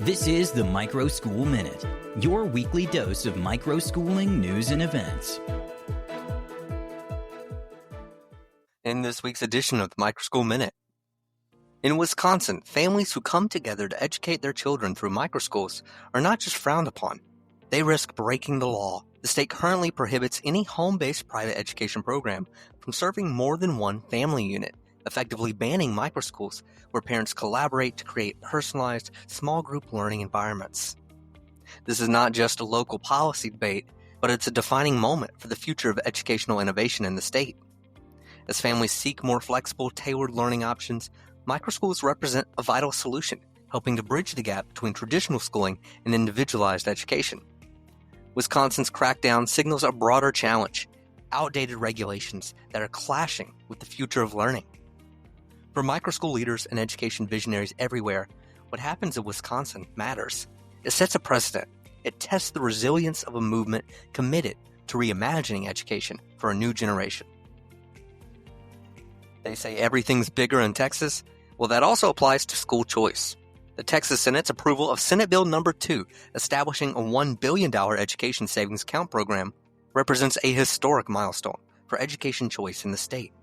This is the Microschool Minute, your weekly dose of microschooling news and events. In this week's edition of the Microschool Minute. In Wisconsin, families who come together to educate their children through microschools are not just frowned upon. They risk breaking the law. The state currently prohibits any home-based private education program from serving more than one family unit, effectively banning microschools where parents collaborate to create personalized, small group learning environments. This is not just a local policy debate, but it's a defining moment for the future of educational innovation in the state. As families seek more flexible, tailored learning options, microschools represent a vital solution, helping to bridge the gap between traditional schooling and individualized education. Wisconsin's crackdown signals a broader challenge: outdated regulations that are clashing with the future of learning. For microschool leaders and education visionaries everywhere, what happens in Wisconsin matters. It sets a precedent. It tests the resilience of a movement committed to reimagining education for a new generation. They say everything's bigger in Texas. Well, that also applies to school choice. The Texas Senate's approval of Senate Bill No. 2, establishing a $1 billion education savings account program, represents a historic milestone for education choice in the state.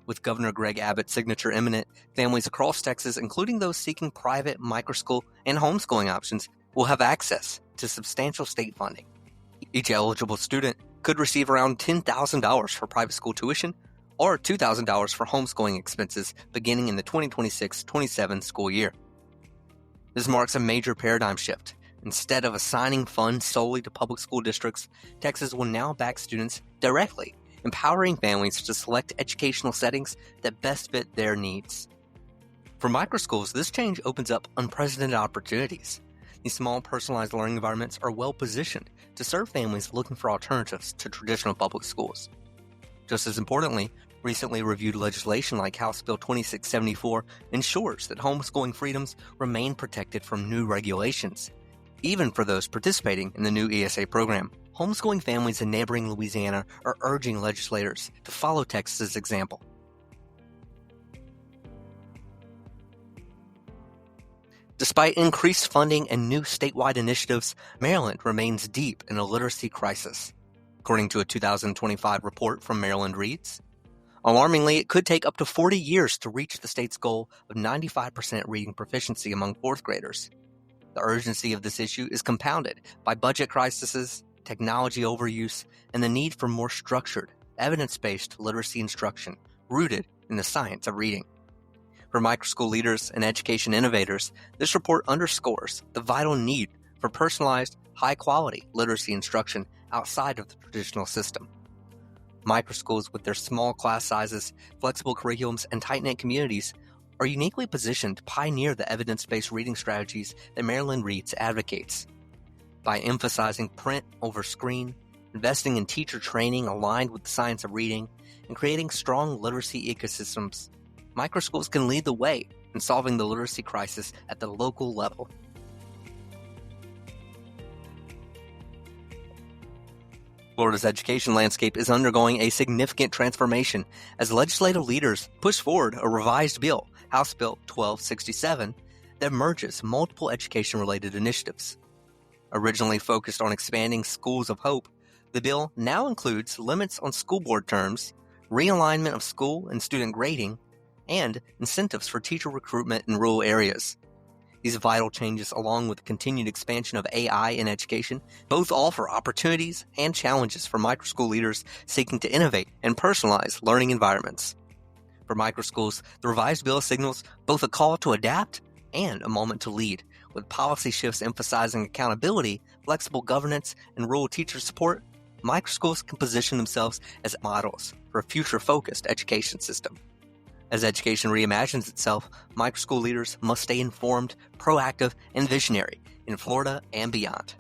With Governor Greg Abbott's signature imminent, families across Texas, including those seeking private, microschool, and homeschooling options, will have access to substantial state funding. Each eligible student could receive around $10,000 for private school tuition or $2,000 for homeschooling expenses beginning in the 2026-27 school year. This marks a major paradigm shift. Instead of assigning funds solely to public school districts, Texas will now back students directly, empowering families to select educational settings that best fit their needs. For microschools, this change opens up unprecedented opportunities. These small, personalized learning environments are well-positioned to serve families looking for alternatives to traditional public schools. Just as importantly, recently reviewed legislation like House Bill 2674 ensures that homeschooling freedoms remain protected from new regulations. Even for those participating in the new ESA program, homeschooling families in neighboring Louisiana are urging legislators to follow Texas's example. Despite increased funding and new statewide initiatives, Maryland remains deep in a literacy crisis. According to a 2025 report from Maryland Reads, alarmingly, it could take up to 40 years to reach the state's goal of 95% reading proficiency among fourth graders. The urgency of this issue is compounded by budget crises, technology overuse, and the need for more structured, evidence-based literacy instruction rooted in the science of reading. For microschool leaders and education innovators, this report underscores the vital need for personalized, high-quality literacy instruction outside of the traditional system. Microschools, with their small class sizes, flexible curriculums, and tight-knit communities, are uniquely positioned to pioneer the evidence-based reading strategies that Maryland Reads advocates. By emphasizing print over screen, investing in teacher training aligned with the science of reading, and creating strong literacy ecosystems, microschools can lead the way in solving the literacy crisis at the local level. Florida's education landscape is undergoing a significant transformation as legislative leaders push forward a revised bill, House Bill 1267, that merges multiple education-related initiatives. Originally focused on expanding schools of hope, the bill now includes limits on school board terms, realignment of school and student grading, and incentives for teacher recruitment in rural areas. These vital changes, along with the continued expansion of AI in education, both offer opportunities and challenges for microschool leaders seeking to innovate and personalize learning environments. For microschools, the revised bill signals both a call to adapt and a moment to lead, with policy shifts emphasizing accountability, flexible governance, and rural teacher support. Microschools can position themselves as models for a future-focused education system. As education reimagines itself, microschool leaders must stay informed, proactive, and visionary in Florida and beyond.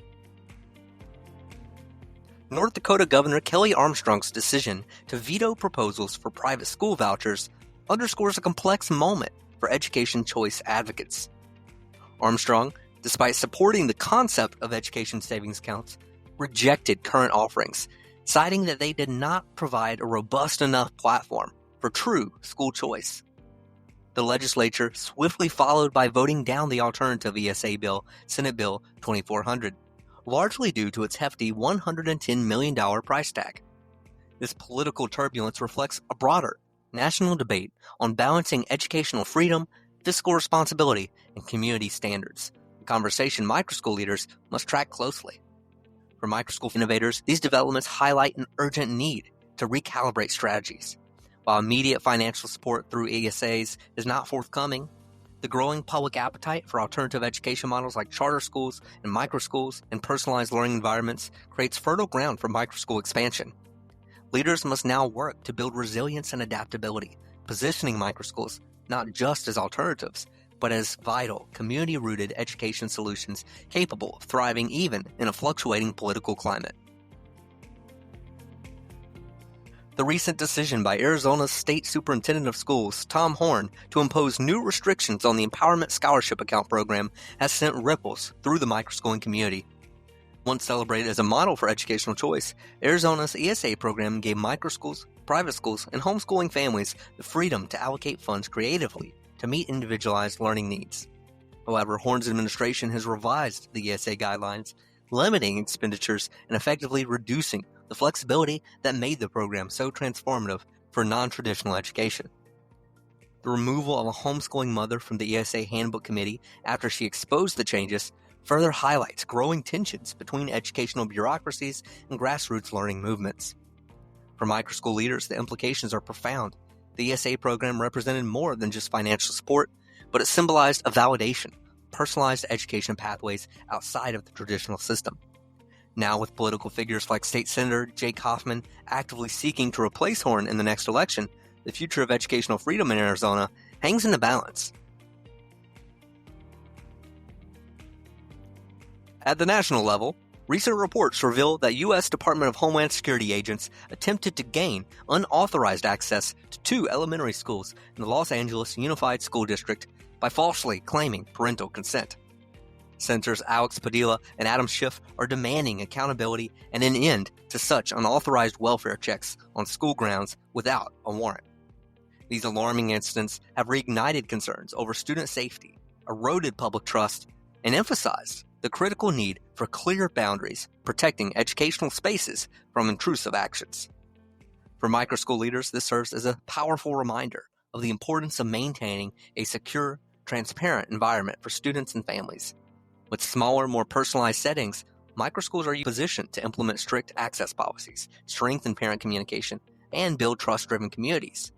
North Dakota Governor Kelly Armstrong's decision to veto proposals for private school vouchers underscores a complex moment for education choice advocates. Armstrong, despite supporting the concept of education savings accounts, rejected current offerings, citing that they did not provide a robust enough platform for true school choice. The legislature swiftly followed by voting down the alternative ESA bill, Senate Bill 2400, largely due to its hefty $110 million price tag. This political turbulence reflects a broader national debate on balancing educational freedom, fiscal responsibility, and community standards, a conversation microschool leaders must track closely. For microschool innovators, these developments highlight an urgent need to recalibrate strategies. While immediate financial support through ESAs is not forthcoming, the growing public appetite for alternative education models like charter schools and microschools and personalized learning environments creates fertile ground for microschool expansion. Leaders must now work to build resilience and adaptability, positioning microschools not just as alternatives, but as vital, community-rooted education solutions capable of thriving even in a fluctuating political climate. The recent decision by Arizona's State Superintendent of Schools, Tom Horn, to impose new restrictions on the Empowerment Scholarship Account program has sent ripples through the microschooling community. Once celebrated as a model for educational choice, Arizona's ESA program gave microschools, private schools, and homeschooling families the freedom to allocate funds creatively to meet individualized learning needs. However, Horn's administration has revised the ESA guidelines, limiting expenditures and effectively reducing the flexibility that made the program so transformative for non-traditional education. The removal of a homeschooling mother from the ESA Handbook Committee after she exposed the changes further highlights growing tensions between educational bureaucracies and grassroots learning movements. For microschool leaders, the implications are profound. The ESA program represented more than just financial support, but it symbolized a validation, personalized education pathways outside of the traditional system. Now, with political figures like State Senator Jake Hoffman actively seeking to replace Horn in the next election, the future of educational freedom in Arizona hangs in the balance. At the national level, recent reports reveal that U.S. Department of Homeland Security agents attempted to gain unauthorized access to 2 elementary schools in the Los Angeles Unified School District by falsely claiming parental consent. Senators Alex Padilla and Adam Schiff are demanding accountability and an end to such unauthorized welfare checks on school grounds without a warrant. These alarming incidents have reignited concerns over student safety, eroded public trust, and emphasized the critical need for clear boundaries protecting educational spaces from intrusive actions. For microschool leaders, this serves as a powerful reminder of the importance of maintaining a secure, transparent environment for students and families. With smaller, more personalized settings, microschools are positioned to implement strict access policies, strengthen parent communication, and build trust-driven communities.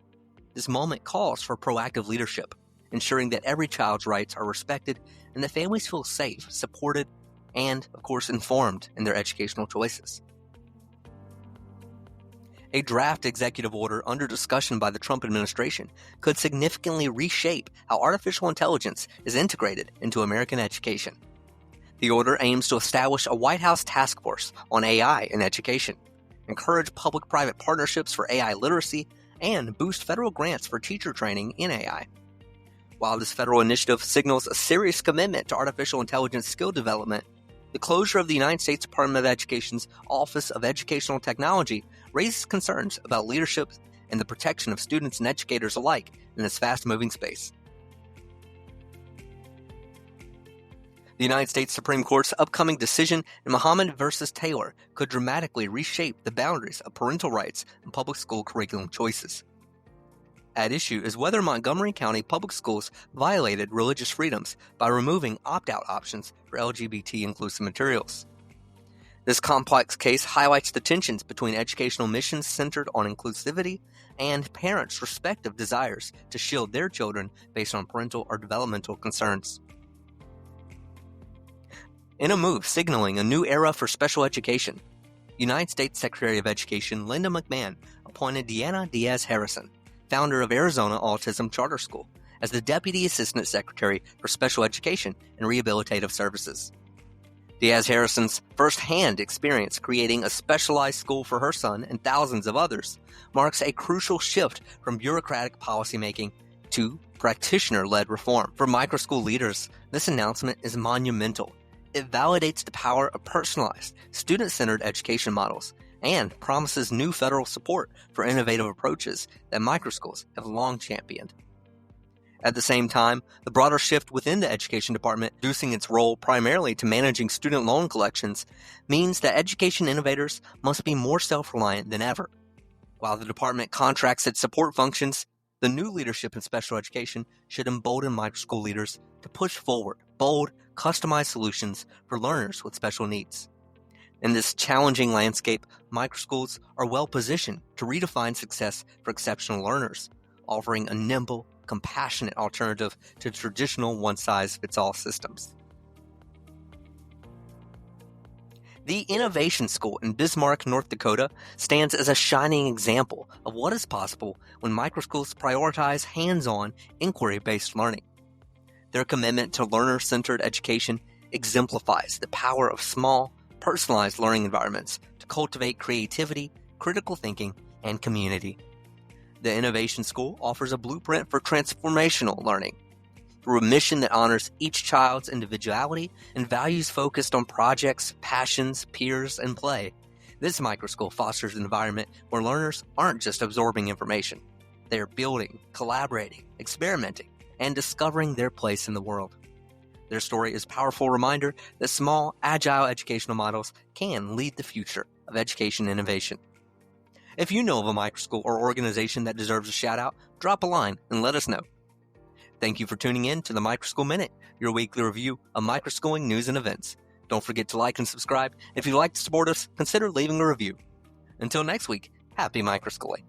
This moment calls for proactive leadership, ensuring that every child's rights are respected and that families feel safe, supported, and, of course, informed in their educational choices. A draft executive order under discussion by the Trump administration could significantly reshape how artificial intelligence is integrated into American education. The order aims to establish a White House task force on AI in education, encourage public-private partnerships for AI literacy, and boost federal grants for teacher training in AI. While this federal initiative signals a serious commitment to artificial intelligence skill development, the closure of the United States Department of Education's Office of Educational Technology raises concerns about leadership and the protection of students and educators alike in this fast-moving space. The United States Supreme Court's upcoming decision in Muhammad v. Taylor could dramatically reshape the boundaries of parental rights and public school curriculum choices. At issue is whether Montgomery County Public Schools violated religious freedoms by removing opt-out options for LGBT-inclusive materials. This complex case highlights the tensions between educational missions centered on inclusivity and parents' respective desires to shield their children based on parental or developmental concerns. In a move signaling a new era for special education, United States Secretary of Education Linda McMahon appointed Deanna Diaz-Harrison, founder of Arizona Autism Charter School, as the Deputy Assistant Secretary for Special Education and Rehabilitative Services. Diaz-Harrison's first-hand experience creating a specialized school for her son and thousands of others marks a crucial shift from bureaucratic policymaking to practitioner-led reform. For microschool leaders, this announcement is monumental. It validates the power of personalized, student-centered education models and promises new federal support for innovative approaches that microschools have long championed. At the same time, the broader shift within the education department, reducing its role primarily to managing student loan collections, means that education innovators must be more self-reliant than ever. While the department contracts its support functions, the new leadership in special education should embolden microschool leaders to push forward bold, customized solutions for learners with special needs. In this challenging landscape, microschools are well positioned to redefine success for exceptional learners, offering a nimble, compassionate alternative to traditional one-size-fits-all systems. The Innovation School in Bismarck, North Dakota stands as a shining example of what is possible when microschools prioritize hands-on, inquiry-based learning. Their commitment to learner-centered education exemplifies the power of small, personalized learning environments to cultivate creativity, critical thinking, and community. The Innovation School offers a blueprint for transformational learning. Through a mission that honors each child's individuality and values focused on projects, passions, peers, and play, this microschool fosters an environment where learners aren't just absorbing information. They are building, collaborating, experimenting, and discovering their place in the world. Their story is a powerful reminder that small, agile educational models can lead the future of education innovation. If you know of a microschool or organization that deserves a shout-out, drop a line and let us know. Thank you for tuning in to the Microschool Minute, your weekly review of microschooling news and events. Don't forget to like and subscribe. If you'd like to support us, consider leaving a review. Until next week, happy microschooling.